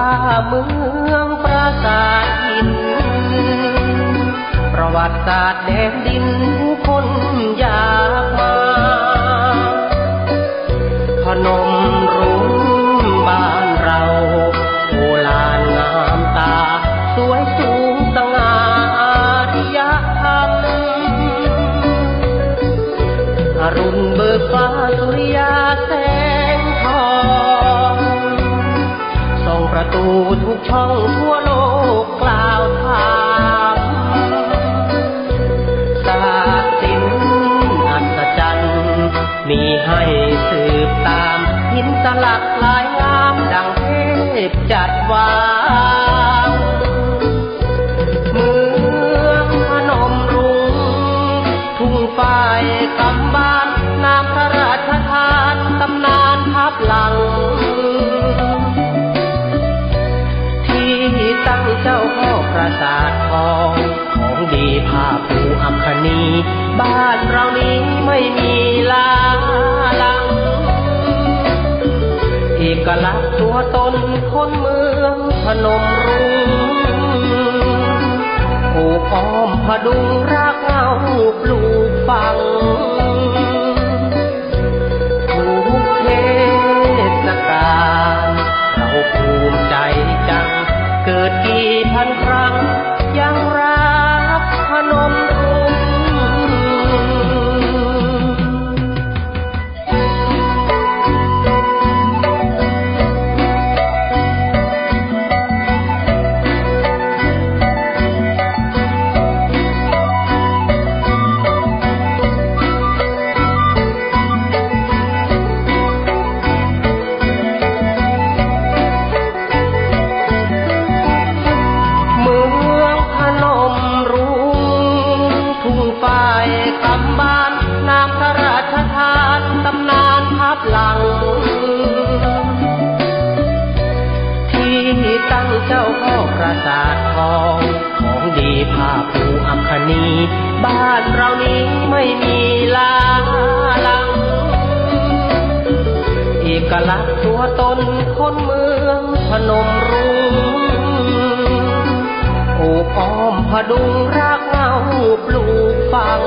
าเมืองปราสาทหินประวัติศาสตร์แดนดินคนอยากมาพนมรุ้งบ้านเราโบราณงามตาสวยสูงสง่าอารยธรรมอรุณเบิกฟ้าสุริยาแสงทองส่องประตูทุกช่องทั่วโลกกล่าวถามศาสตร์ศิลป์อัศจรรย์มีให้สืบตามหินสลักลายงามดังเทพจัดวางเมืองพนมรุ้งทุ่งฝ้ายคำบ้านนามพระราชทานตำนานทับหลังที่ตั้งเจ้าพ่อปราสาททองของดีผ้าปูอัคนีบ้านเรานี้ไม่มีลาลังเอกลักษณ์ตัวตนคนเมืองพนมรุ้งโอบอ้อมพดุงรากเหง้าปลูกฝังทุกเทศกาลเราภูมิใจจังเกิดกี่พันครั้งยังรักพนมรุ้งคำบ้านนามพระราชทานตำนานทับหลังที่ตั้งเจ้าพ่อปราสาททองของดีผ้าปูอัคนีบ้านเรานี้ไม่มีลาลังเอกลักษณ์ตัวตนคนเมืองพนมรุ้งโอบอ้อมพดุงรากเหง้าปลูกฝัง